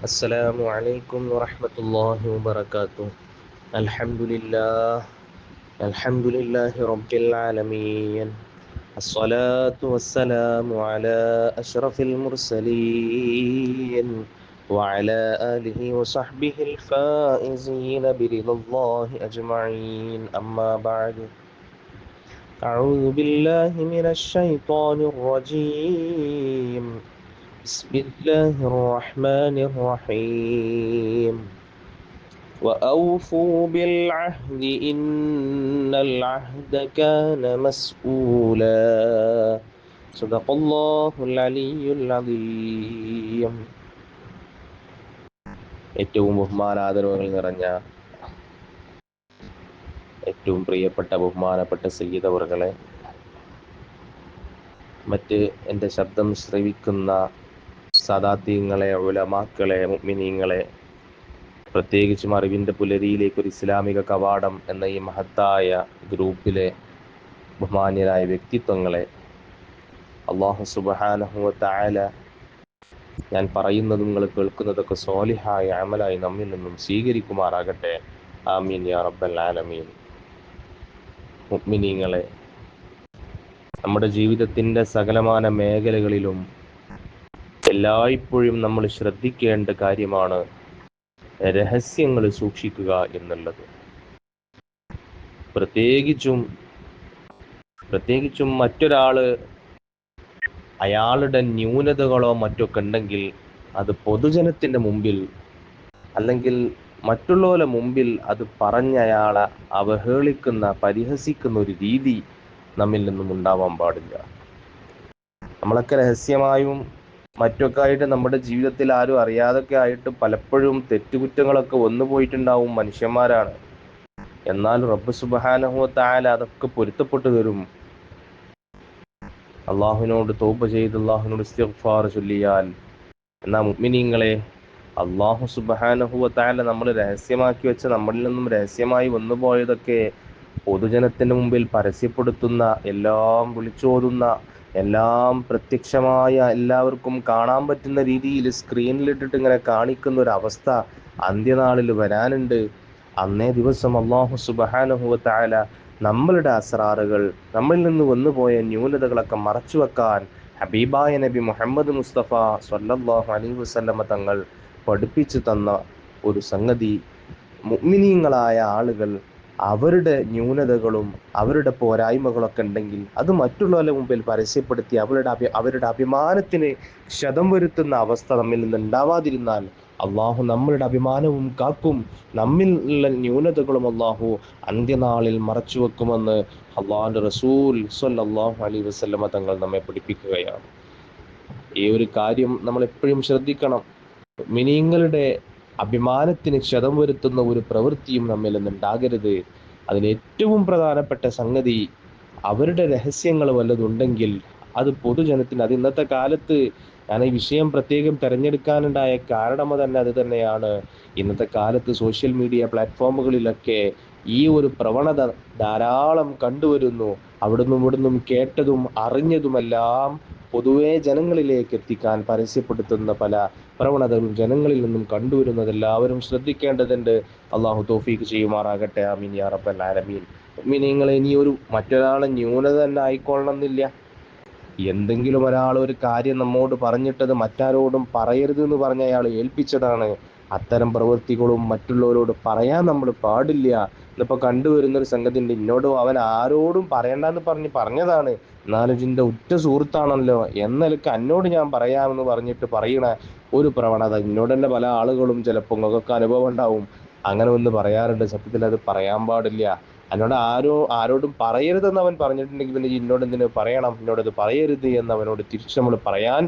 السلام عليكم ورحمة الله وبركاته. الحمد لله الحمد لله رب العالمين. الصلاة والسلام على أشرف المرسلين وعلى آله وصحبه الفائزين برضا الله أجمعين. أما بعد، أعوذ بالله من الشيطان الرجيم. بسم الله الرحمن الرحيم. وأوفوا بالعهد إن العهد كان مسؤولا. صدق الله العلي العظيم. ഏറ്റവും ബഹുമാനാദരവുകൾ നിറഞ്ഞ ഏറ്റവും പ്രിയപ്പെട്ട ബഹുമാനപ്പെട്ട സയ്യിദ് അവറുകളെ, മറ്റ് എൻ്റെ ശബ്ദം ശ്രവിക്കുന്ന സാദാത്യങ്ങളെ, ഉലമാക്കളെ, മുഅ്മിനീങ്ങളെ, പ്രത്യേകിച്ചും അറിവിൻ്റെ പുലരിയിലേക്ക് ഒരു ഇസ്ലാമിക കവാടം എന്ന ഈ മഹത്തായ ഗ്രൂപ്പിലെ ബഹുമാന്യരായ വ്യക്തിത്വങ്ങളെ, അല്ലാഹു സുബ്ഹാനഹു വ തആല ഞാൻ പറയുന്നതും നിങ്ങൾ കേൾക്കുന്നതൊക്കെ സ്വാലിഹായ അമലായി നമ്മിൽ നിന്നും സ്വീകരിക്കുമാറാകട്ടെ. ആമീൻ യാ റബ്ബൽ ആലമീൻ. മുഅ്മിനീങ്ങളെ, നമ്മുടെ ജീവിതത്തിൻ്റെ സകലമാന മേഖലകളിലും എല്ലായ്പ്പോഴും നമ്മൾ ശ്രദ്ധിക്കേണ്ട കാര്യമാണ് രഹസ്യങ്ങൾ സൂക്ഷിക്കുക എന്നുള്ളത്. പ്രത്യേകിച്ചും മറ്റൊരാള് അയാളുടെ ന്യൂനതകളോ മറ്റൊക്കെ ഉണ്ടെങ്കിൽ അത് പൊതുജനത്തിൻ്റെ മുമ്പിൽ അല്ലെങ്കിൽ മറ്റുള്ളവരുടെ മുമ്പിൽ അത് പറഞ്ഞ് അയാളെ അവഹേളിക്കുന്ന, പരിഹസിക്കുന്ന ഒരു രീതി നമ്മിൽ നിന്നും ഉണ്ടാവാൻ പാടില്ല. നമ്മളൊക്കെ രഹസ്യമായും മറ്റൊക്കെ ആയിട്ട് നമ്മുടെ ജീവിതത്തിൽ ആരും അറിയാതൊക്കെ ആയിട്ട് പലപ്പോഴും തെറ്റുകുറ്റങ്ങളൊക്കെ വന്നു പോയിട്ടുണ്ടാവും, മനുഷ്യന്മാരാണ്. എന്നാൽ റബ്ബ് സുബ്ഹാനഹു വ തആല അതൊക്കെ പൊരുത്തപ്പെട്ടു തരും. അള്ളാഹുവിനോട് തൗബ ചെയ്ത് അള്ളാഹുവിനോട് ഇസ്തിഗ്ഫാർ ചൊല്ലിയാൽ. എന്നാ മുഅ്മിനീങ്ങളെ, അള്ളാഹു സുബ്ഹാനഹു വ തആല നമ്മൾ രഹസ്യമാക്കി വെച്ച, നമ്മളിൽ നിന്നും രഹസ്യമായി വന്നുപോയതൊക്കെ പൊതുജനത്തിന് മുമ്പിൽ പരസ്യപ്പെടുത്തുന്ന, എല്ലാം വിളിച്ചോതുന്ന, എല്ലാം പ്രത്യക്ഷമായ എല്ലാവർക്കും കാണാൻ പറ്റുന്ന രീതിയിൽ സ്ക്രീനിലിട്ടിട്ട് ഇങ്ങനെ കാണിക്കുന്ന ഒരു അവസ്ഥ അന്ത്യനാളിൽ വരാനുണ്ട്. അന്നേ ദിവസം അല്ലാഹു സുബ്ഹാനഹു വ തആല നമ്മളുടെ അസ്റാറുകൾ, നമ്മളിൽ നിന്ന് വന്നുപോയ ന്യൂനതകളൊക്കെ മറച്ചു വെക്കാൻ ഹബീബായ നബി മുഹമ്മദ് മുസ്തഫ സ്വല്ലല്ലാഹു അലൈഹി വസല്ലമ തങ്ങൾ പഠിപ്പിച്ചു തന്ന ഒരു സംഗതി, മുഅ്മിനീങ്ങളായ ആളുകൾ അവരുടെ ന്യൂനതകളും അവരുടെ പോരായ്മകളൊക്കെ ഉണ്ടെങ്കിൽ അത് മറ്റുള്ളവരുടെ മുമ്പിൽ പരസ്യപ്പെടുത്തി അവരുടെ അഭിമാനത്തിന് ക്ഷതം വരുത്തുന്ന അവസ്ഥ നമ്മിൽ നിന്ന് ഉണ്ടാവാതിരുന്നാൽ അള്ളാഹു നമ്മളുടെ അഭിമാനവും കാക്കും. നമ്മിൽ ഉള്ള ന്യൂനതകളും അള്ളാഹു അന്ത്യനാളിൽ മറച്ചു വെക്കുമെന്ന് അള്ളാഹുവിൻ്റെ റസൂൽ സ്വല്ലല്ലാഹു അലൈഹി വസല്ലമ തങ്ങൾ നമ്മെ പഠിപ്പിക്കുകയാണ്. ഈ ഒരു കാര്യം നമ്മൾ എപ്പോഴും ശ്രദ്ധിക്കണം. മുഅ്മിനീങ്ങളുടെ അഭിമാനത്തിന് ക്ഷതം വരുത്തുന്ന ഒരു പ്രവൃത്തിയും നമ്മിൽ നിന്നുണ്ടാകരുത്. അതിലേറ്റവും പ്രധാനപ്പെട്ട സംഗതി, അവരുടെ രഹസ്യങ്ങൾ വല്ലതുണ്ടെങ്കിൽ അത് പൊതുജനത്തിന്, അത് ഇന്നത്തെ കാലത്ത് ഞാൻ ഈ വിഷയം പ്രത്യേകം തിരഞ്ഞെടുക്കാനുണ്ടായ കാരണം തന്നെ അത് തന്നെയാണ്. ഇന്നത്തെ കാലത്ത് സോഷ്യൽ മീഡിയ പ്ലാറ്റ്ഫോമുകളിലൊക്കെ ഈ ഒരു പ്രവണത ധാരാളം കണ്ടുവരുന്നു. അവിടുന്നും ഇവിടുന്നും കേട്ടതും അറിഞ്ഞതുമെല്ലാം പൊതുവെ ജനങ്ങളിലേക്ക് എത്തിക്കാൻ പരസ്യപ്പെടുത്തുന്ന പല പ്രവണതകളും ജനങ്ങളിൽ നിന്നും കണ്ടുവരുന്നത് എല്ലാവരും ശ്രദ്ധിക്കേണ്ടതുണ്ട്. അള്ളാഹു തൗഫീഖ് ചെയ്യുമാറാകട്ടെ. ആമീൻ യാ റബ്ബൽ ആലമീൻ. നിങ്ങൾ ഇനി ഒരു മറ്റൊരാളെ ന്യൂനത തന്നെ ആയിക്കൊള്ളണമെന്നില്ല. എന്തെങ്കിലും ഒരാൾ ഒരു കാര്യം നമ്മോട് പറഞ്ഞിട്ടത് മറ്റാരോടും പറയരുത് എന്ന് പറഞ്ഞ അയാൾ ഏൽപ്പിച്ചതാണ്. അത്തരം പ്രവൃത്തികളും മറ്റുള്ളവരോട് പറയാൻ നമ്മൾ പാടില്ല. ഇന്നിപ്പോൾ കണ്ടുവരുന്നൊരു സംഗതി ഉണ്ട്, എന്നോടും അവൻ ആരോടും പറയണ്ടെന്ന് പറഞ്ഞതാണ്, എന്നാലും ഇതിൻ്റെ ഉറ്റ സുഹൃത്താണല്ലോ എന്നൊക്കെ എന്നോട് ഞാൻ പറയാമെന്ന് പറഞ്ഞിട്ട് പറയണ ഒരു പ്രവണത എന്നോട് തന്നെ പല ആളുകളും, ചിലപ്പോൾ നിങ്ങൾക്കൊക്കെ അനുഭവം ഉണ്ടാവും, അങ്ങനെ ഒന്ന് പറയാറുണ്ട്. സത്യത്തിൽ അത് പറയാൻ പാടില്ല. എന്നോട് ആരോടും പറയരുതെന്ന് അവൻ പറഞ്ഞിട്ടുണ്ടെങ്കിൽ പിന്നെ എന്നോട് എന്തിനു പറയണം, എന്നോടത് പറയരുത് എന്ന് അവനോട് തിരിച്ച് നമ്മൾ പറയാൻ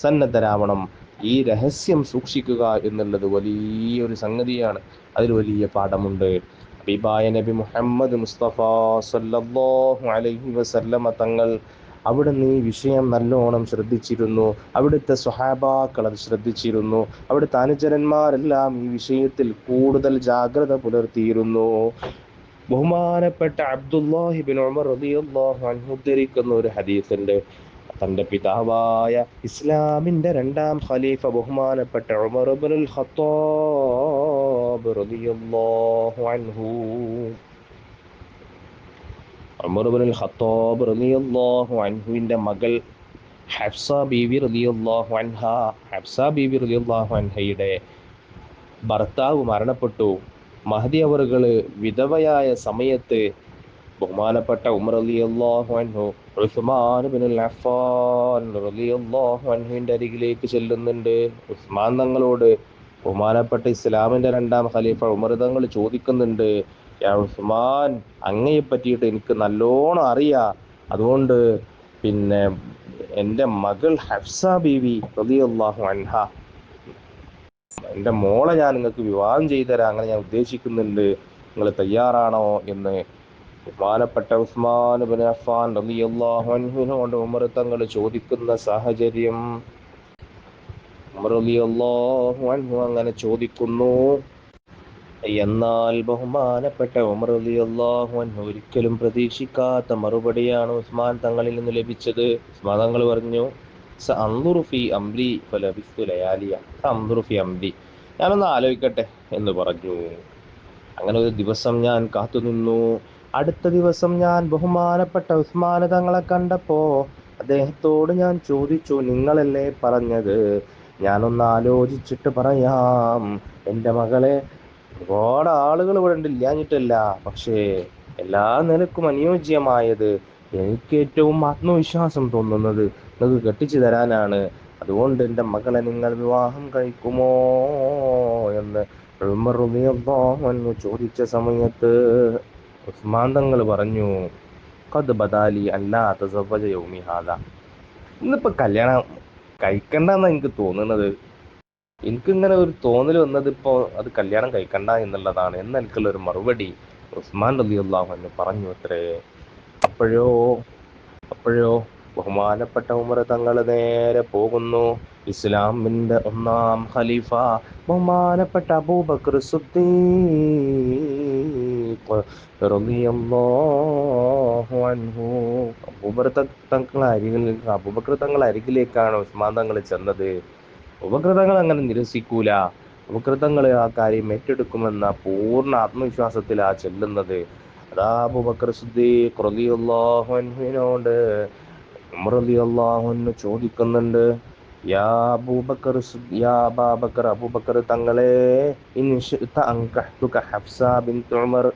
സന്നദ്ധരാവണം. ഈ രഹസ്യം സൂക്ഷിക്കുക എന്നുള്ളത് വലിയൊരു സംഗതിയാണ്. അതിൽ വലിയ പാഠമുണ്ട്. ഹബീബായ നബി മുഹമ്മദ് മുസ്തഫ സല്ലല്ലാഹു അലൈഹി വസല്ലമ തങ്ങൾ അവിടുന്ന് ഈ വിഷയം നല്ലോണം ശ്രദ്ധിച്ചിരുന്നു. അവിടുത്തെ സ്വഹാബാക്കൾ അത് ശ്രദ്ധിച്ചിരുന്നു. അവിടുത്തെ അനുചരന്മാരെല്ലാം ഈ വിഷയത്തിൽ കൂടുതൽ ജാഗ്രത പുലർത്തിയിരുന്നു. ബഹുമാനപ്പെട്ട അബ്ദുല്ലാഹി ബിൻ ഉമർ റളിയല്ലാഹു അൻഹു ഉദ്ധരിക്കുന്ന ഒരു ഹദീസുണ്ട്. തന്റെ പിതാവായ ഇസ്ലാമിന്റെ രണ്ടാം ഖലീഫ ബഹുമാനപ്പെട്ട ഉമർ ഇബ്നുൽ ഖത്താബ് റളിയല്ലാഹു അൻഹു ഉമർ ഇബ്നുൽ ഖത്താബ് റളിയല്ലാഹു അൻഹുവിന്റെ മകൾ ഹഫ്സ ബീവി റളിയല്ലാഹു അൻഹ, ഹഫ്സ ബീവി റളിയല്ലാഹു അൻഹയുടെ ഭർത്താവ് മരണപ്പെട്ടു. മഹദി അവറുകള് വിധവയായ സമയത്ത് ബഹുമാനപ്പെട്ട ഉമർ റളിയല്ലാഹു അൻഹു ഉസ്മാൻ ഇബ്നുൽ അഫ്ഫാൻ റളിയല്ലാഹു അൻഹുവിന്റെ അരികിലേക്ക് ചെല്ലുന്നുണ്ട്. ഉസ്മാൻ തങ്ങളോട് ബഹുമാനപ്പെട്ട ഇസ്ലാമിന്റെ രണ്ടാം ഖലീഫ ഉമർ തങ്ങൾ ചോദിക്കുന്നുണ്ട്, യാ ഉസ്മാൻ, അങ്ങയെ പറ്റിയിട്ട് എനിക്ക് നല്ലോണം അറിയാം. അതുകൊണ്ട് പിന്നെ എൻ്റെ മകൾ ഹഫ്സ ബീവി റളിയല്ലാഹു അൻഹ, എൻ്റെ മോളെ ഞാൻ നിങ്ങൾക്ക് വിവാഹം ചെയ്തു തരാം, അങ്ങനെ ഞാൻ ഉദ്ദേശിക്കുന്നുണ്ട്, നിങ്ങൾ തയ്യാറാണോ എന്ന് ബഹുമാനപ്പെട്ട ഉസ്മാൻ ഇബ്നു അഫ്ഫാൻ റളിയല്ലാഹു അൻഹുവിനോട് ഉമർ തങ്ങൾ ചോദിക്കുന്ന സാഹചര്യം. ഉമർ റളിയല്ലാഹു അൻഹു അങ്ങനെ ചോദിക്കുന്നു. എന്നാൽ ബഹുമാനപ്പെട്ട ഉമർ റളിയല്ലാഹു അൻഹു ഒരിക്കലും പ്രതീക്ഷിക്കാത്ത മറുപടിയാണ് ഉസ്മാൻ തങ്ങളിൽ നിന്ന് ലഭിച്ചത്. ഉസ്മാൻ തങ്ങൾ പറഞ്ഞു, സഅൻദുറു ഫീ അംരി ഫലബിസ്തു ലയാലിയ, സഅൻദുറു ഫീ അംരി, ഞാനൊന്ന് ആലോചിക്കട്ടെ എന്ന് പറഞ്ഞു. അങ്ങനെ ഒരു ദിവസം ഞാൻ കാത്തുനിന്നു. അടുത്ത ദിവസം ഞാൻ ബഹുമാനപ്പെട്ട ഉസ്മാൻ തങ്ങളെ കണ്ടപ്പോ അദ്ദേഹത്തോട് ഞാൻ ചോദിച്ചു, നിങ്ങളല്ലേ പറഞ്ഞത് ഞാനൊന്ന് ആലോചിച്ചിട്ട് പറയാം. എൻ്റെ മകളെ, ഒരുപാട് ആളുകൾ ഇവിടെ ഉണ്ട്, ഇല്ലാഞ്ഞിട്ടല്ല, പക്ഷേ എല്ലാ നിലക്കും അനുയോജ്യമായത്, എനിക്ക് ഏറ്റവും ആത്മവിശ്വാസം തോന്നുന്നത് നിങ്ങൾക്ക് കെട്ടിച്ചു തരാനാണ്. അതുകൊണ്ട് എൻ്റെ മകളെ നിങ്ങൾ വിവാഹം കഴിക്കുമോ എന്ന് ഉമർ റളിയല്ലാഹു അൻഹു ചോദിച്ച സമയത്ത് ഉസ്മാൻ തങ്ങൾ പറഞ്ഞു, ഖദ് ബദാലി അല്ലാ തസവ്വജ യൗമി ഹാദാ, ഇന്നിപ്പോ കല്യാണം കഴിക്കണ്ടെന്നാണ് എനിക്ക് തോന്നുന്നത്. എനിക്കിങ്ങനെ ഒരു തോന്നൽ വന്നത് ഇപ്പോ അത് കല്യാണം കഴിക്കണ്ട എന്നുള്ളതാണ് എന്ന എനിക്കുള്ള ഒരു മറുപടി ഉസ്മാൻ റളിയല്ലാഹു അൻഹു പറഞ്ഞു അത്രേ. അപ്പോഴോ അപ്പോഴോ ബഹുമാനപ്പെട്ട ഉമർ തങ്ങൾ നേരെ പോകുന്നു. ഇസ്ലാമിന്റെ ഒന്നാം ഖലീഫ ബഹുമാനപ്പെട്ട അബൂബക്കർ സിദ്ദീഖ് റളിയല്ലാഹു അൻഹു, അബൂബക്കർ തങ്ങൾ അരികിലേക്കാണ് ഉസ്മാൻ തങ്ങൾ ചെന്നത്. അബൂബക്കർ തങ്ങൾ അങ്ങനെ നിരസിക്കൂല, അബൂബക്കർ തങ്ങൾ ആ കാര്യം ഏറ്റെടുക്കുമെന്ന പൂർണ്ണ ആത്മവിശ്വാസത്തിലാ ചെല്ലുന്നത്. അതാ അബൂബക്കർ സിദ്ദീഖ് റളിയല്ലാഹു അൻഹുവിനോട് ഉമർ റളിയല്ലാഹു അൻഹു ചോദിക്കുന്നുണ്ട്, യാ അബൂബക്കർ യാ അബൂബക്കർ, അബൂബക്കർ തങ്ങളെ, ഇൻ ശിഅത അൻകഹ്തുക ഹഫ്സ ബിൻത് ഉമർ,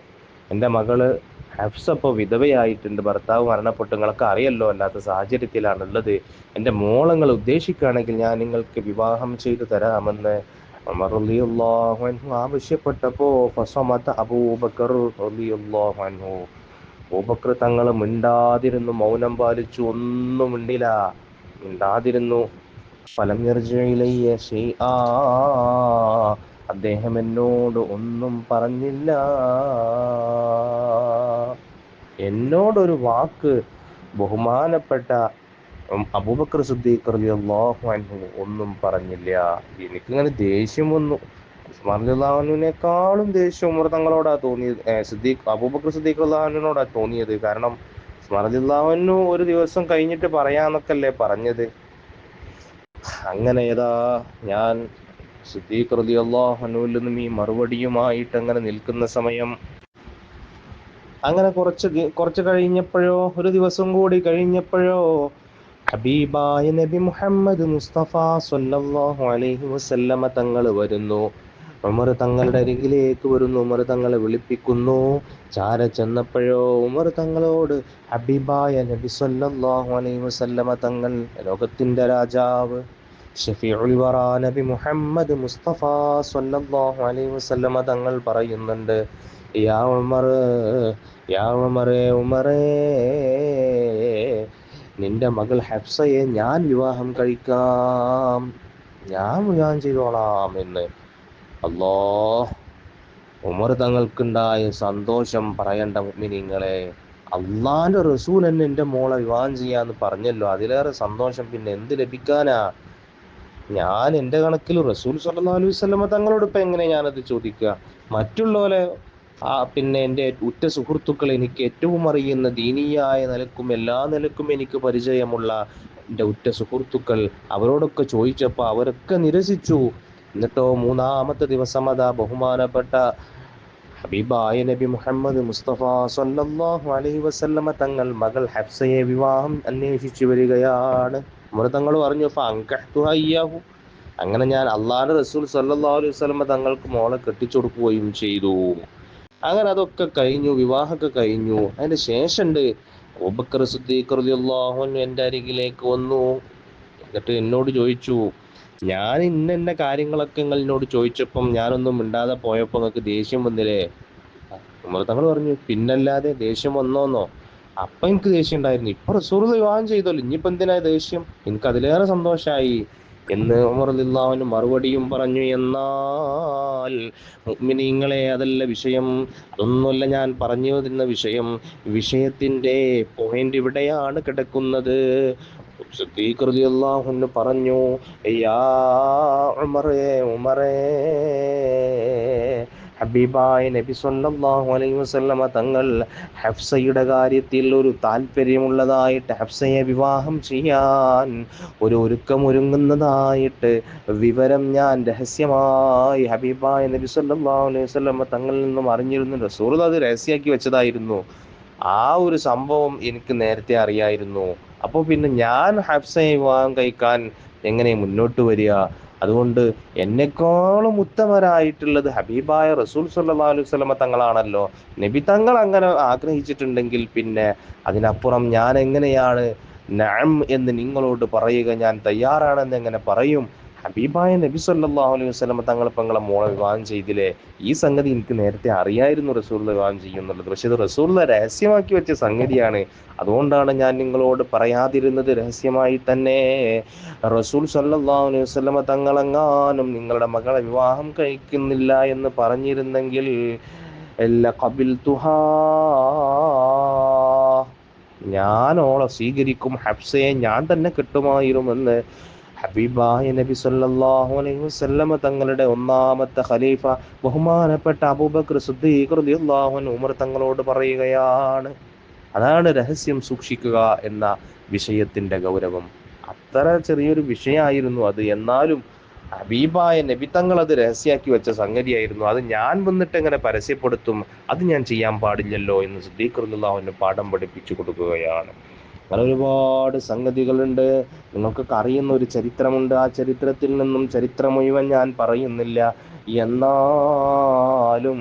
എൻ്റെ മകള് ഹഫ്സ ഇപ്പോൾ വിധവയായിട്ടുണ്ട്, ഭർത്താവ് മരണപ്പെട്ടു, നിങ്ങൾക്ക് അറിയല്ലോ, അല്ലാത്ത സാഹചര്യത്തിലാണുള്ളത്. എൻ്റെ മോളങ്ങൾ ഉദ്ദേശിക്കുകയാണെങ്കിൽ ഞാൻ നിങ്ങൾക്ക് വിവാഹം ചെയ്തു തരാമെന്ന് ഉമർ റളിയല്ലാഹു അൻഹു ആവശ്യപ്പെട്ടപ്പോ ഫസമത അബൂബക്കർ റളിയല്ലാഹു അൻഹു, അബൂബക്കർ തങ്ങൾ മിണ്ടാതിരുന്നു, മൗനം പാലിച്ചു, ഒന്നും മിണ്ടാതിരുന്നു. ഫലം യർജിഉ ഇലയ്യ ശൈആ, അദ്ദേഹം എന്നോട് ഒന്നും പറഞ്ഞില്ല, എന്നോടൊരു വാക്ക് ബഹുമാനപ്പെട്ട അബൂബക്കർ സിദ്ദീഖ് റളിയല്ലാഹു അൻഹു ഒന്നും പറഞ്ഞില്ല. എനിക്കിങ്ങനെ ദേഷ്യം വന്നു. ഉസ്മാൻ റളിയല്ലാഹു അൻഹുവിനേക്കാളും ദേഷ്യം ഉമർ തങ്ങളോടാ തോന്നിയത്, അബൂബക്കർ സിദ്ദീഖ് റളിയല്ലാഹു അൻഹുവിനോടാ തോന്നിയത്. കാരണം ഉസ്മാൻ റളിയല്ലാഹു അൻഹു ഒരു ദിവസം കഴിഞ്ഞിട്ട് പറയാന്നൊക്കെയല്ലേ പറഞ്ഞത്. അങ്ങനെ ഏതാ ഞാൻ സിദ്ദീഖ് റളിയല്ലാഹു അൻഹുവിൽ നിന്നും ഈ മറുപടിയുമായിട്ട് അങ്ങനെ നിൽക്കുന്ന സമയം, അങ്ങനെ കുറച്ച് കഴിഞ്ഞപ്പോഴോ, ഒരു ദിവസം കൂടി കഴിഞ്ഞപ്പോഴോ, ഹബീബായ നബി മുഹമ്മദ് മുസ്തഫ സ്വല്ലല്ലാഹു അലൈഹി വസല്ലമ തങ്ങൾ വരുന്നു. ഉമർ തങ്ങളുടെ അരികിലേക്ക് വരുന്നു, ഉമർ തങ്ങളെ വിളിപ്പിക്കുന്നു. ചാര ചെന്നപ്പോഴോ ഉമർ തങ്ങളോട് ഹബീബായ നബി സ്വല്ലല്ലാഹു അലൈഹി വസല്ലമ തങ്ങൾ, ലോകത്തിന്റെ രാജാവ് ഷഫീഉൽ വറാ നബി മുഹമ്മദ് മുസ്തഫ സ്വല്ലല്ലാഹു അലൈഹി വസല്ലമ തങ്ങൾ പറയുന്നുണ്ട്, യാ ഉമർ, യാ ഉമറേ, ഉമറേ, നിന്റെ മകൾ ഹഫ്സയെ ഞാൻ വിവാഹം കഴിക്കാം, ഞാൻ വിവാഹം ചെയ്തോളാം എന്ന്. അല്ലാഹ്, ഉമർ തങ്ങൾക്കുണ്ടായ സന്തോഷം പറയണ്ട മുഅ്മിനീങ്ങളെ. അള്ളാന്റെ റസൂൽ എന്നെ എൻ്റെ മോളെ വിവാഹം ചെയ്യാന്ന് പറഞ്ഞല്ലോ, അതിലേറെ സന്തോഷം പിന്നെ എന്ത് ലഭിക്കാനാ? ഞാൻ എൻ്റെ കണക്കിൽ റസൂൽ സ്വല്ലല്ലാഹു അലൈഹി വസല്ലമ തങ്ങളോട് ഇപ്പം എങ്ങനെ ഞാനത് ചോദിക്കുക? മറ്റുള്ളവരെ പിന്നെ എൻ്റെ ഉറ്റ സുഹൃത്തുക്കൾ, എനിക്ക് ഏറ്റവും അറിയുന്ന ദീനീയായ നിലക്കും എല്ലാ നിലക്കും എനിക്ക് പരിചയമുള്ള എൻ്റെ ഉറ്റ സുഹൃത്തുക്കൾ അവരോടൊക്കെ ചോദിച്ചപ്പോൾ അവരൊക്കെ നിരസിച്ചു. എന്നിട്ടോ മൂന്നാമത്തെ ദിവസം അതാ ബഹുമാനപ്പെട്ട ഹബീബായ നബി മുഹമ്മദ് മുസ്തഫ സല്ലല്ലാഹു അലൈഹി വസല്ലമ തങ്ങൾ മകൾ ഹഫ്സയെ വിവാഹം അന്വേഷിച്ചു വരികയാണ്. ഉമർ തങ്ങൾ പറഞ്ഞു ഫഅൻകഹ്തുഹാ ഇയ്യാഹു, അങ്ങനെ ഞാൻ അള്ളാഹുവിന്റെ റസൂൽ സല്ലല്ലാഹു അലൈഹി വസല്ലമ തങ്ങൾക്ക് മോളെ കെട്ടിച്ചു കൊടുക്കുകയും ചെയ്തു. അങ്ങനെ അതൊക്കെ കഴിഞ്ഞു, വിവാഹമൊക്കെ കഴിഞ്ഞു. അതിന്റെ ശേഷമുണ്ട് അബൂബക്കർ സിദ്ദീഖ് റളിയല്ലാഹു അൻഹു എൻ്റെ അരികിലേക്ക് വന്നു. എന്നിട്ട് എന്നോട് ചോദിച്ചു, ഞാൻ ഇന്ന കാര്യങ്ങളൊക്കെ നിങ്ങൾ എന്നോട് ചോദിച്ചപ്പം ഞാനൊന്നും മിണ്ടാതെ പോയപ്പോൾ നിങ്ങൾക്ക് ദേഷ്യം വന്നില്ലേ? ഉമർ തങ്ങൾ പറഞ്ഞു പിന്നല്ലാതെ, ദേഷ്യം വന്നോന്നോ? അപ്പൊ എനിക്ക് ദേഷ്യം ഉണ്ടായിരുന്നു. ഇപ്പൊ റസൂലുള്ളാഹി വിവാഹം ചെയ്തല്ലോ, ഇനിയിപ്പോ എന്തിനാ ദേഷ്യം? എനിക്ക് അതിലേറെ സന്തോഷായി എന്ന് ഉമർ റളിയല്ലാഹു അൻഹു മറുപടിയും പറഞ്ഞു. എന്നാൽ മുഅ്മിനീങ്ങളെ, അതല്ല വിഷയം, അതൊന്നുമല്ല ഞാൻ പറഞ്ഞു തരുന്ന വിഷയം. വിഷയത്തിന്റെ പോയിന്റ് ഇവിടെയാണ് കിടക്കുന്നത്. സിദ്ദീഖ് റളിയല്ലാഹു അൻഹു പറഞ്ഞു, യാ ഉമറേ, ഉമറേ, ഹബീബായ നബി സല്ലല്ലാഹു അലൈഹി വസല്ലമ തങ്ങൾ ഹഫ്സയുടെ കാര്യത്തിൽ ഒരു താല്പര്യമുള്ളതായിട്ട്, ഹഫ്സയെ വിവാഹം ചെയ്യാൻ ഒരു ഒരുക്കമൊരുങ്ങുന്നതായിട്ട് വിവരം ഞാൻ രഹസ്യമായി ഹബീബായ നബി സല്ലല്ലാഹു അലൈഹി വസല്ലമ തങ്ങളിൽ നിന്നും അറിഞ്ഞിരുന്നു. റസൂൽ അത് രഹസ്യമാക്കി വെച്ചതായിരുന്നു. ആ ഒരു സംഭവം എനിക്ക് നേരത്തെ അറിയായിരുന്നു. അപ്പോൾ പിന്നെ ഞാൻ ഹഫ്സയെ വിവാഹം കഴിക്കാൻ എങ്ങനെ മുന്നോട്ട് വരിക? അതുകൊണ്ട് എന്നെക്കാളും ഉത്തമരായിട്ടുള്ളത് ഹബീബായ റസൂൽ സല്ലല്ലാഹു അലൈഹി വസല്ലമ തങ്ങളാണല്ലോ. നബി തങ്ങൾ അങ്ങനെ ആഗ്രഹിച്ചിട്ടുണ്ടെങ്കിൽ പിന്നെ അതിനപ്പുറം ഞാൻ എങ്ങനെയാണ് നഅം എന്ന് നിങ്ങളോട് പറയുക? ഞാൻ തയ്യാറാണെന്ന് എങ്ങനെ പറയും? ഹബീബായ നബി സല്ലല്ലാഹു അലൈഹി വസല്ലമ തങ്ങൾ പെങ്ങളെ മോളെ വിവാഹം ചെയ്തില്ലേ? ഈ സംഗതി എനിക്ക് നേരത്തെ അറിയായിരുന്നു റസൂലുള്ളാഹി വിവാഹം ചെയ്യുന്നുള്ളത്. പക്ഷെ ഇത് റസൂലുള്ളാഹി രഹസ്യമാക്കി വെച്ച സംഗതിയാണ്. അതുകൊണ്ടാണ് ഞാൻ നിങ്ങളോട് പറയാതിരുന്നത്. രഹസ്യമായി തന്നെ റസൂൽ സല്ലല്ലാഹു അലൈഹി വസല്ലമ തങ്ങളെങ്ങാനും നിങ്ങളുടെ മകളെ വിവാഹം കഴിക്കുന്നില്ല എന്ന് പറഞ്ഞിരുന്നെങ്കിൽ ലഖബിൽതുഹാ, ഞാൻ ഓളെ സ്വീകരിക്കും, ഹഫ്സയെ ഞാൻ തന്നെ കിട്ടുമായിരുമെന്ന് ഹബീബായ നബി സല്ലല്ലാഹു അലൈഹി വസല്ലമ തങ്ങളുടെ ഒന്നാമത്തെ ഖലീഫ ബഹുമാനപ്പെട്ട അബൂബക്കർ സിദ്ദീഖ് റളിയല്ലാഹു അൻഹു ഉമർ തങ്ങളോട് പറയുകയാണ്. അതാണ് രഹസ്യം സൂക്ഷിക്കുക എന്ന വിഷയത്തിന്റെ ഗൗരവം. അത്ര ചെറിയൊരു വിഷയമായിരുന്നു അത്. എന്നാലും ഹബീബായ നബി തങ്ങൾ അത് രഹസ്യാക്കി വെച്ച സംഗതിയായിരുന്നു. അത് ഞാൻ വന്നിട്ട് എങ്ങനെ പരസ്യപ്പെടുത്തും? അത് ഞാൻ ചെയ്യാൻ പാടില്ലല്ലോ എന്ന് സിദ്ദീഖ് റളിയല്ലാഹു അൻഹു പാഠം പഠിപ്പിച്ചു കൊടുക്കുകയാണ്. അങ്ങനെ ഒരുപാട് സംഗതികളുണ്ട്. നിങ്ങൾക്കൊക്കെ അറിയുന്ന ഒരു ചരിത്രമുണ്ട്. ആ ചരിത്രത്തിൽ നിന്നും ചരിത്രം മുഴുവൻ ഞാൻ പറയുന്നില്ല. എന്നാലും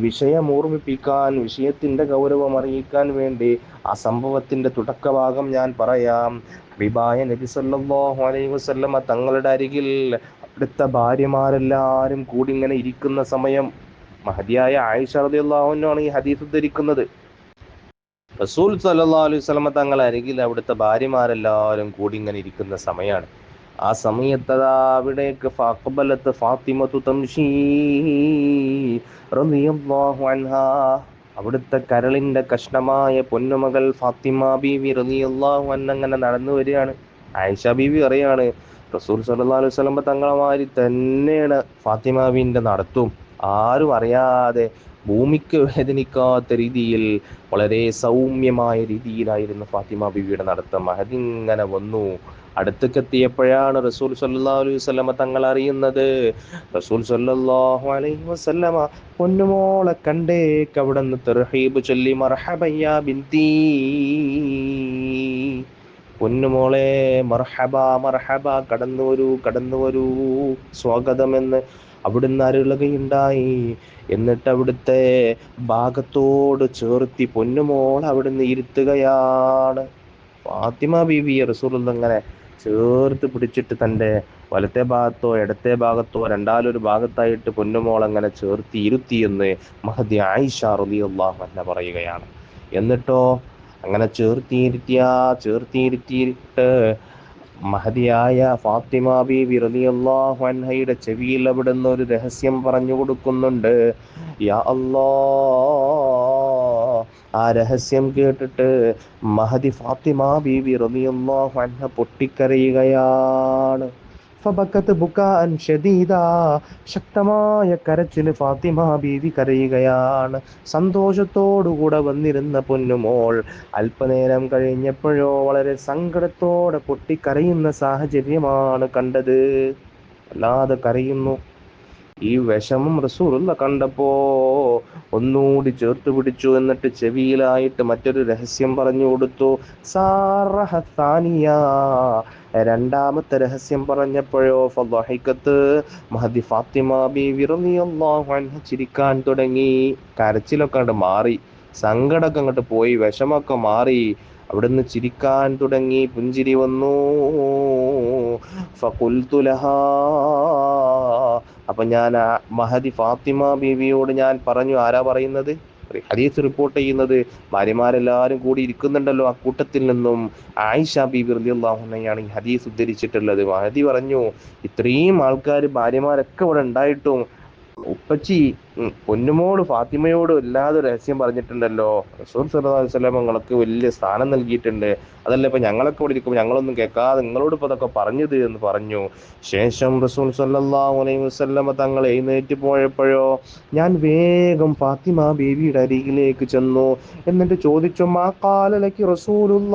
വിഷയം ഓർമ്മിപ്പിക്കാൻ, വിഷയത്തിന്റെ ഗൗരവം അറിയിക്കാൻ വേണ്ടി ആ സംഭവത്തിന്റെ തുടക്കഭാഗം ഞാൻ പറയാം. ഹബീബായ നബി സല്ലല്ലാഹു അലൈഹി വസല്ലമ തങ്ങളുടെ അരികിൽ അടുത്ത ഭാര്യമാരെല്ലാരും കൂടി ഇങ്ങനെ ഇരിക്കുന്ന സമയം, മഹദിയായ ആയിഷ റളിയല്ലാഹു അൻഹ ആണ് ഈ ഹദീസ് ഉദ്ധരിക്കുന്നത്. റസൂൽ സല്ലല്ലാഹു അലൈഹി വസല്ലമ തങ്ങൾ അരികിൽ അവിടുത്തെ ഭാര്യമാരെല്ലാവരും കൂടി ഇങ്ങനെ ഇരിക്കുന്ന സമയമാണ്. ആ സമയത്ത് അവിടേക്ക് ഫഅഖബലത്ത് ഫാത്തിമത്തു തംശീ റളിയല്ലാഹു അൻഹാ, അവിടുത്തെ കരളിന്റെ കഷ്ണമായ പൊന്നുമകൾ ഫാത്തിമ ബീവി റളിയല്ലാഹു അൻഹ അങ്ങനെ നടന്നു വരികയാണ്. ആയിഷ ബീവി പറയാണ്, റസൂൽ സല്ലല്ലാഹു അലൈഹി വസല്ലമ തങ്ങളമാരി തന്നെയാണ് ഫാത്തിമ ബീവിന്റെ നടത്തും. ആരും അറിയാതെ, ഭൂമിക്ക് വേദനിക്കാത്ത രീതിയിൽ, വളരെ സൗമ്യമായ രീതിയിലായിരുന്നു ഫാത്തിമ ബീവിയുടെ നടത്തം. മഹദി ഇങ്ങനെ വന്നു. അടുത്തേക്കെത്തിയപ്പോഴാണ് റസൂൽ സല്ലല്ലാഹു അലൈഹി വസല്ലമ തങ്ങൾ അറിയുന്നത്. റസൂൽ സല്ലല്ലാഹു അലൈഹി വസല്ലമ പൊന്നുമോളെ കണ്ടേക്ക് അവിടെ നിന്ന് തർഹീബ് ചൊല്ലി, മർഹബ യാ ബിൻതീ, പൊന്നുമോളെ മർഹബ, മർഹബ, കടന്നു വരൂ, കടന്നു വരൂ, സ്വാഗതമെന്ന് അവിടുന്ന് അരുളുകയുണ്ടായി. എന്നിട്ട് അവിടുത്തെ ഭാഗത്തോട് ചേർത്തി പൊന്നുമോൾ അവിടുന്ന് ഇരുത്തുകയാണ്. ഫാത്തിമ ബീവിയെ റസൂലുള്ളാഹി അങ്ങനെ ചേർത്ത് പിടിച്ചിട്ട് തൻ്റെ വലത്തെ ഭാഗത്തോ ഇടത്തെ ഭാഗത്തോ രണ്ടാലൊരു ഭാഗത്തായിട്ട് പൊന്നുമോൾ അങ്ങനെ ചേർത്തി ഇരുത്തിയെന്ന് മഹദി ആയിഷ റളിയല്ലാഹു അൻഹ പറയുകയാണ്. എന്നിട്ടോ അങ്ങനെ ചേർത്തിയിരുത്തിയിട്ട് മഹദിയായ ഫാത്തിമ ബീവി റളിയല്ലാഹു അൻഹയുടെ ചെവിയിൽ അവിടുന്ന് ഒരു രഹസ്യം പറഞ്ഞു കൊടുക്കുന്നുണ്ട്. യാ അല്ലാഹ്, ആ രഹസ്യം കേട്ടിട്ട് മഹദി ഫാത്തിമ ബീവി റളിയല്ലാഹു അൻഹ പൊട്ടിക്കരയുകയാണ്. ഫബക്കത്ത് ബുകാഅൻ ഷദീദാ, ശക്തമായ കരച്ചിൽ ഫാത്തിമ ബീവി കരയുകയാണ്. സന്തോഷത്തോടുകൂടെ വന്നിരുന്ന പൊന്നുമോൾ അല്പനേരം കഴിഞ്ഞപ്പോഴോ വളരെ സങ്കടത്തോടെ പൊട്ടിക്കരയുന്ന സാഹചര്യമാണ് കണ്ടത്. അല്ലാതെ കരയുന്നു. ഈ വിഷമം റസൂലുള്ള കണ്ടപ്പോ ഒന്നുകൂടി ചേർത്ത് പിടിച്ചു. എന്നിട്ട് ചെവിയിലായിട്ട് മറ്റൊരു രഹസ്യം പറഞ്ഞു കൊടുത്തു. സാറഹ സാനിയ, രണ്ടാമത്തെ രഹസ്യം പറഞ്ഞപ്പോഴോ ഫളഹിഖത്ത്, മഹദി ഫാത്തിമ ബീവി റളിയല്ലാഹു അൻഹ ചിരിക്കാൻ തുടങ്ങി. കരച്ചിലൊക്കെ അങ്ങോട്ട് മാറി, സങ്കടമൊക്കെ അങ്ങോട്ട് പോയി, വിഷമൊക്കെ മാറി. അവിടുന്ന് ചിരിക്കാൻ തുടങ്ങി, പുഞ്ചിരി വന്നു. ഫഖുൽതു ലഹാ, അപ്പൊ ഞാൻ മഹദി ഫാത്തിമ ബീവിയോട് ഞാൻ പറഞ്ഞു. ആരാ പറയുന്നത്? ഹദീസ് റിപ്പോർട്ട് ചെയ്യുന്നത് ഭാര്യമാരെല്ലാരും കൂടി ഇരിക്കുന്നുണ്ടല്ലോ, ആ കൂട്ടത്തിൽ നിന്നും ആയിഷ ബീബി റളിയല്ലാഹു അൻഹയാണ് ഈ ഹദീസ് ഉദ്ധരിച്ചിട്ടുള്ളത്. മഹദി പറഞ്ഞു, ഇത്രയും ആൾക്കാർ ഭാര്യമാരൊക്കെ ഇവിടെ ഉണ്ടായിട്ടും ഉപ്പച്ചി പൊന്നുമോള് ഫാത്തിമയോട് വല്ലാതെ രഹസ്യം പറഞ്ഞിട്ടുണ്ടല്ലോ. റസൂൽ സല്ലല്ലാഹു അലൈഹി വസല്ലം നിങ്ങൾക്ക് വലിയ സ്ഥാനം നൽകിയിട്ടുണ്ട്. അതല്ല ഇപ്പൊ ഞങ്ങളൊക്കെ ഇവിടെ ഇരിക്കുമ്പോൾ ഞങ്ങളൊന്നും കേൾക്കാതെ നിങ്ങളോട് ഇപ്പൊ അതൊക്കെ പറഞ്ഞത് എന്ന് പറഞ്ഞു. ശേഷം റസൂൽ സല്ലല്ലാഹു അലൈഹി വസല്ലം തങ്ങൾ എഴുന്നേറ്റ് പോയപ്പോഴോ ഞാൻ വേഗം ഫാത്തിമ ബീവിയുടെ അരികിലേക്ക് ചെന്നു. എന്നിട്ട് ചോദിച്ചു, മാ ഖാല ലക്കി റസൂലുള്ളാഹ്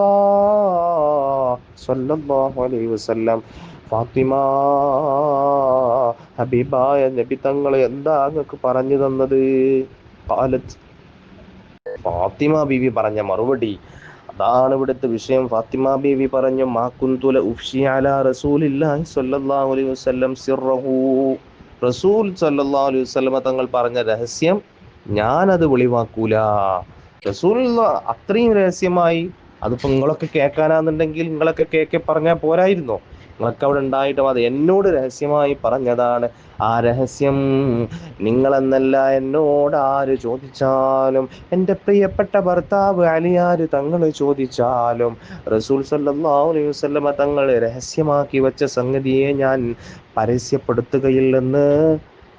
സ്വല്ലല്ലാഹു അലൈഹി വസല്ലം, ഫാത്തിമ ഹബീബായ നബി തങ്ങൾ എന്താ അങ്ങക്ക് പറഞ്ഞു തന്നത്? ഖാലത്ത്, ഫാത്തിമ ബീവി പറഞ്ഞ മറുപടി അതാണ് ഇവിടുത്തെ വിഷയം. ഫാത്തിമ ബീവി പറഞ്ഞു, മാ കുന്തു ലഉഫ്ശി അലാ റസൂലില്ലാഹി സ്വല്ലല്ലാഹു അലൈഹി വസല്ലം സിർറഹു, റസൂൽ സ്വല്ലല്ലാഹു അലൈഹി വസല്ലം തങ്ങൾ പറഞ്ഞ രഹസ്യം ഞാനത് വെളിവാക്കൂല. റസൂൽ അത്രയും രഹസ്യമായി, അതിപ്പോ നിങ്ങളൊക്കെ കേൾക്കാനാന്നുണ്ടെങ്കിൽ നിങ്ങളൊക്കെ കേക്കെ പറഞ്ഞാൽ പോരായിരുന്നോ? നിങ്ങളൊക്കെ അവിടെ ഉണ്ടായിട്ടും അത് എന്നോട് രഹസ്യമായി പറഞ്ഞതാണ്. ആ രഹസ്യം നിങ്ങളെന്നല്ല, എന്നോട് ആര് ചോദിച്ചാലും, എൻ്റെ പ്രിയപ്പെട്ട ഭർത്താവ് അലിയാര് തങ്ങൾ ചോദിച്ചാലും റസൂൽ സല്ലല്ലാഹു അലൈഹി വസല്ലമ തങ്ങൾ രഹസ്യമാക്കി വെച്ച സംഗതിയെ ഞാൻ പരസ്യപ്പെടുത്തുകയില്ലെന്ന്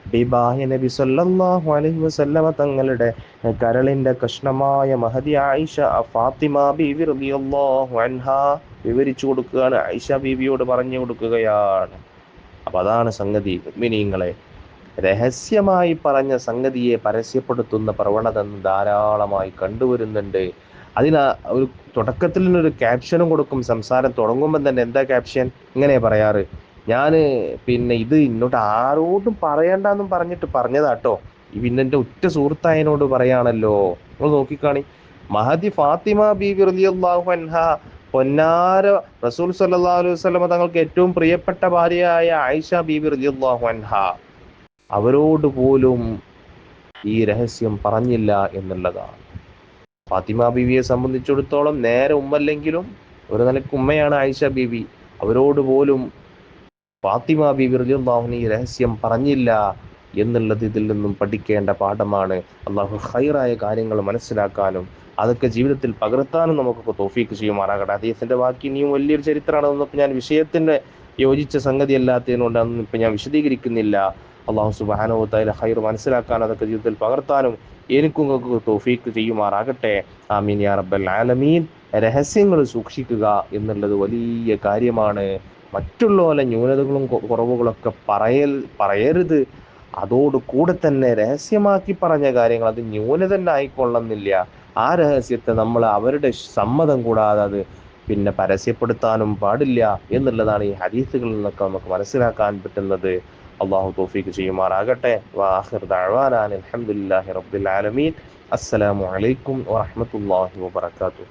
ഹബീബായ നബി സല്ലല്ലാഹു അലൈഹി വസല്ലമ തങ്ങളുടെ കരളിന്റെ കഷ്ണമായ മഹദി ആയിഷ ഫാത്തിമ ബീവി റളിയല്ലാഹു അൻഹ വിവരിച്ചു കൊടുക്കുകയാണ്, ആയിഷ ബീവിയോട് പറഞ്ഞു കൊടുക്കുകയാണ്. അപ്പൊ അതാണ് സംഗതി. മുഅ്മിനീങ്ങളെ, രഹസ്യമായി പറഞ്ഞ സംഗതിയെ പരസ്യപ്പെടുത്തുന്ന പ്രവണത ധാരാളമായി കണ്ടുവരുന്നുണ്ട്. അതിന് ഒരു തുടക്കത്തിൽ നിന്നൊരു ക്യാപ്ഷനും കൊടുക്കും. സംസാരം തുടങ്ങുമ്പോൾ തന്നെ എന്താ ക്യാപ്ഷൻ? ഇങ്ങനെ പറയാറ്, ഞാന് പിന്നെ ഇത് ഇന്നോട്ട് ആരോടും പറയണ്ടെന്നും പറഞ്ഞിട്ട് പറഞ്ഞതാട്ടോ, പിന്നെ എൻ്റെ ഉറ്റ സുഹൃത്തായനോട് പറയാണല്ലോ. നിങ്ങൾ നോക്കിക്കാണി, മഹദി ഫാത്തിമ ബീവി റളിയല്ലാഹു അൻഹ, പൊന്നാര റസൂൽ സല്ലല്ലാഹു അലൈഹി വസല്ലം തങ്ങൾക്ക് ഏറ്റവും പ്രിയപ്പെട്ട ഭാര്യയായ ആയിഷ ബീവി റളിയല്ലാഹു അൻഹ, അവരോട് പോലും ഈ രഹസ്യം പറഞ്ഞില്ല എന്നുള്ളതാണ്. ഫാത്തിമ ബീവിയെ സംബന്ധിച്ചിടത്തോളം നേരെ ഉമ്മല്ലെങ്കിലും ഒരു നിലയ്ക്ക് ഉമ്മയാണ് ആയിഷ ബീവി. അവരോട് പോലും ഫാത്തിമ ബീവി റളിയല്ലാഹു അൻഹ ഈ രഹസ്യം പറഞ്ഞില്ല എന്നുള്ളത് ഇതിൽ നിന്നും പഠിക്കേണ്ട പാഠമാണ്. അള്ളാഹു ഖൈറായ കാര്യങ്ങൾ മനസ്സിലാക്കാനും അതൊക്കെ ജീവിതത്തിൽ പകർത്താനും നമുക്കൊക്കെ തൗഫീക്ക് ചെയ്യുമാറാകട്ടെ. ഹദീസിന്റെ ബാക്കി ഇനിയും വലിയൊരു ചരിത്രമാണ്. അതൊന്നും ഞാൻ വിഷയത്തിന്റെ യോജിച്ച സംഗതി അല്ലാത്തതിനോട് അതൊന്നും ഇപ്പൊ ഞാൻ വിശദീകരിക്കുന്നില്ല. അള്ളാഹു സുബ്ഹാനഹു വ തആല ഖൈർ മനസ്സിലാക്കാനും അതൊക്കെ ജീവിതത്തിൽ പകർത്താനും എനിക്കും നിങ്ങൾക്ക് തൗഫീക്ക് ചെയ്യുമാറാകട്ടെ. ആമീൻ യാ റബ്ബൽ ആലമീൻ. രഹസ്യങ്ങൾ സൂക്ഷിക്കുക എന്നുള്ളത് വലിയ കാര്യമാണ്. മറ്റുള്ള ന്യൂനതകളും കുറവുകളൊക്കെ പറയരുത്. അതോട് കൂടെ തന്നെ രഹസ്യമാക്കി പറഞ്ഞ കാര്യങ്ങൾ അത് ന്യൂനത തന്നെ ആയിക്കൊള്ളുന്നില്ല. ആ രഹസ്യത്തെ നമ്മൾ അവരുടെ സമ്മതം കൂടാതെ അത് പിന്നെ പരസ്യപ്പെടുത്താനും പാടില്ല എന്നുള്ളതാണ് ഈ ഹദീസുകളിൽ നിന്നൊക്കെ നമുക്ക് മനസ്സിലാക്കാൻ പറ്റുന്നത്. അള്ളാഹു തൗഫീഖ് ചെയ്യുമാറാകട്ടെ. വആഖിറു ദഅ്വാനാ അൽഹംദുലില്ലാഹി റബ്ബിൽ ആലമീൻ. അസ്സലാമു അലൈക്കും വറഹ്മത്തുള്ളാഹി വബറകാതുഹു.